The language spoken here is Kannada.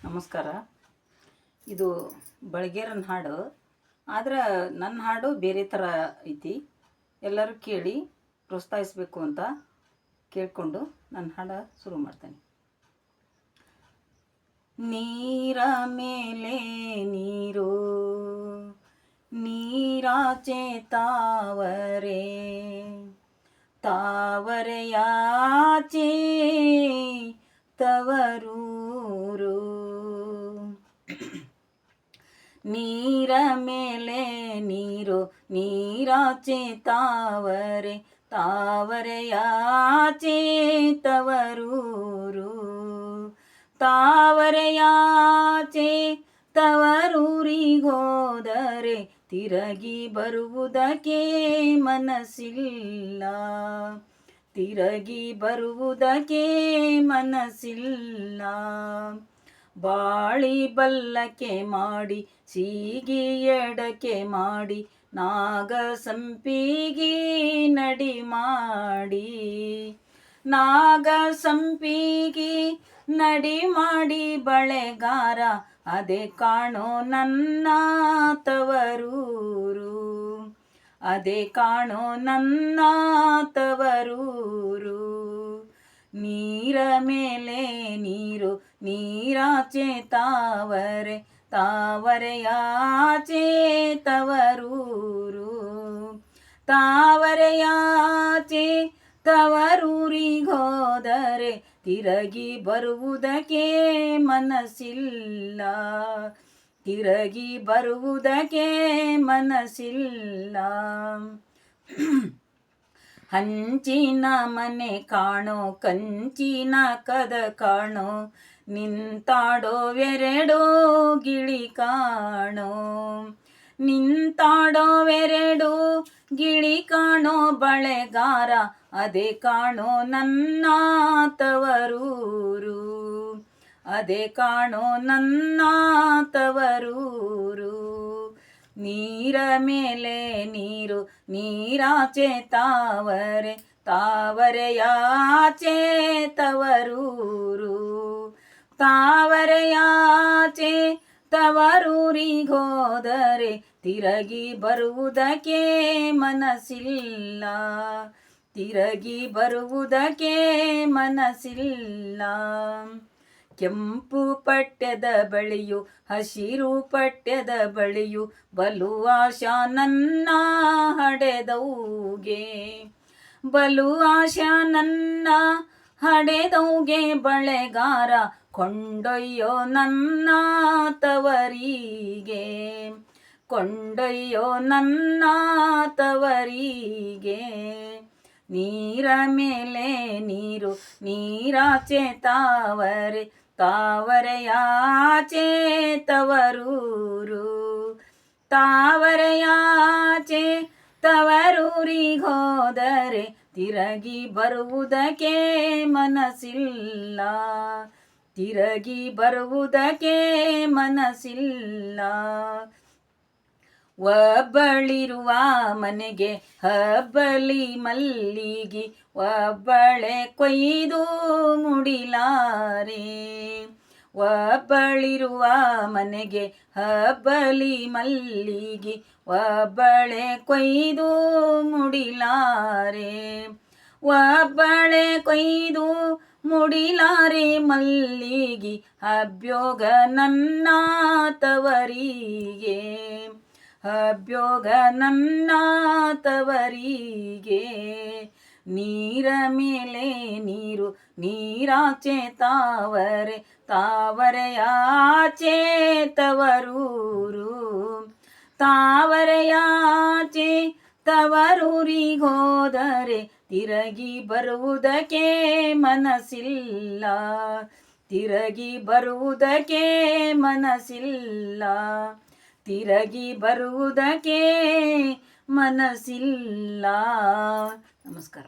ನಮಸ್ಕಾರ. ಇದು ಬಳಗೇರನ ಹಾಡು. ಆದ್ರೆ ನನ್ನ ಹಾಡು ಬೇರೆ ಥರ ಐತಿ. ಎಲ್ಲರೂ ಕೇಳಿ ಪ್ರೋತ್ಸಾಹಿಸಬೇಕು ಅಂತ ಕೇಳಿಕೊಂಡು ನನ್ನ ಹಾಡು ಶುರು ಮಾಡ್ತೇನೆ. ನೀರ ಮೇಲೆ ನೀರು, ನೀರಾಚೆ ತಾವರೆ, ತಾವರೆಯಾಚೆ ತವರೂರು. ನೀರ ಮೇಲೆ ನೀರು, ನೀರಾಚೆ ತಾವರೆ, ತಾವರೆಯಾಚೆ ತವರೂರು. ತಾವರೆಯಾಚೆ ತವರೂರಿಗೋದರೆ ತಿರುಗಿ ಬರುವುದಕ್ಕೆ ಮನಸ್ಸಿಲ್ಲ, ತಿರುಗಿ ಬರುವುದಕ್ಕೆ ಮನಸ್ಸಿಲ್ಲ. ಬಾಳಿ ಬಲ್ಲಕ್ಕೆ ಮಾಡಿ, ಸೀಗಿ ಎಡಕ್ಕೆ ಮಾಡಿ, ನಾಗ ಸಂಪಿಗಿ ನಡಿ ಮಾಡಿ, ನಾಗ ಸಂಪಿಗಿ ನಡಿ ಮಾಡಿ ಬಳೆಗಾರ, ಅದೇ ಕಾಣೋ ನನ್ನ ತವರೂರು, ಅದೇ ಕಾಣೋ ನನ್ನ ತವರೂರು. ನೀರ ಮೇಲೆ ನೀರು, ನೀರಾಚೆ ತಾವರೆ, ತಾವರೆಯಾಚೆ ತವರೂರು. ತಾವರೆಯಾಚೆ ತವರೂರಿಗೋದರೆ ತಿರುಗಿ ಬರುವುದಕ್ಕೆ ಮನಸ್ಸಿಲ್ಲ, ತಿರುಗಿ ಬರುವುದಕ್ಕೆ ಮನಸ್ಸಿಲ್ಲ. ಹಂಚಿನ ಮನೆ ಕಾಣೋ, ಕಂಚಿನ ಕದ ಕಾಣೋ, ನಿಂತಾಡೋವೆರಡೋ ಗಿಳಿ ಕಾಣೋ, ನಿಂತಾಡೋವೆರಡು ಗಿಳಿ ಕಾಣೋ ಬಳೆಗಾರ, ಅದೇ ಕಾಣೋ ನನ್ನ ತವರೂರು, ಅದೇ ಕಾಣೋ ನನ್ನ ತವರೂರು. ನೀರ ಮೇಲೆ ನೀರು, ನೀರಾಚೆ ತಾವರೆ, ತಾವರೆಯಾಚೆ ತವರೂರು. ತಾವರೆಯಾಚೆ ತವರೂರಿಗೋದರೆ ತಿರುಗಿ ಬರುವುದಕ್ಕೆ ಮನಸ್ಸಿಲ್ಲ, ತಿರುಗಿ ಬರುವುದಕ್ಕೆ ಮನಸ್ಸಿಲ್ಲ. ಕೆಂಪು ಪಟ್ಯದ ಬಳಿಯು, ಹಸಿರು ಪಟ್ಯದ ಬಳಿಯು, ಬಲು ಆಶಾ ನನ್ನ ಹಡೆದೌಗೆ, ಬಲು ಆಶಾ ನನ್ನ ಹಡೆದೌಗೆ ಬಳೆಗಾರ, ಕೊಂಡೊಯ್ಯೋ ನನ್ನ ತವರಿಗೆ, ಕೊಂಡೊಯ್ಯೋ ನನ್ನ ತವರಿಗೆ. ನೀರ ಮೇಲೆ ನೀರು, ನೀರಾಚೆ ತಾವರೆ, ತಾವರೆಯಾಚೆ ತವರೂರು. ತಾವರೆಯಾಚೆ ತವರೂರಿಗೋದರೆ ತಿರುಗಿ ಬರುವುದಕ್ಕೆ ಮನಸ್ಸಿಲ್ಲ, ತಿರುಗಿ ಬರುವುದಕ್ಕೆ ಮನಸ್ಸಿಲ್ಲ. ಒಬ್ಬಳಿರುವ ಮನೆಗೆ ಹಬ್ಬಲಿ ಮಲ್ಲಿಗೆ, ಒಬ್ಬಳೆ ಕೊಯ್ದು ಮುಡಿಲಾರೆ. ಒಬ್ಬಳಿರುವ ಮನೆಗೆ ಹಬ್ಬಲಿ ಮಲ್ಲಿಗೆ, ಒಬ್ಬಳೆ ಕೊಯ್ದು ಮುಡಿಲಾರೆ. ಒಬ್ಬಳೆ ಕೊಯ್ದು ಮುಡಿಲಾರೆ ಮಲ್ಲಿಗೆ, ಹಬ್ಯೋಗ ನನ್ನ ತವರಿಗೆ, ಹಬ್ಯೋಗ ನನ್ನ ತವರಿಗೆ. ನೀರ ಮೇಲೆ ನೀರು, ನೀರಾಚೆ ತಾವರೆ, ತಾವರೆಯಾಚೆ ತವರೂರು. ತಾವರೆಯಾಚೆ ತವರೂರಿಗೋದರೆ ತಿರುಗಿ ಬರುವುದಕ್ಕೆ ಮನಸ್ಸಿಲ್ಲ, ತಿರುಗಿ ಬರುವುದಕ್ಕೆ ಮನಸ್ಸಿಲ್ಲ, ತಿರುಗಿ ಬರುವುದಕ್ಕೆ ಮನಸ್ಸಿಲ್ಲ. ನಮಸ್ಕಾರ.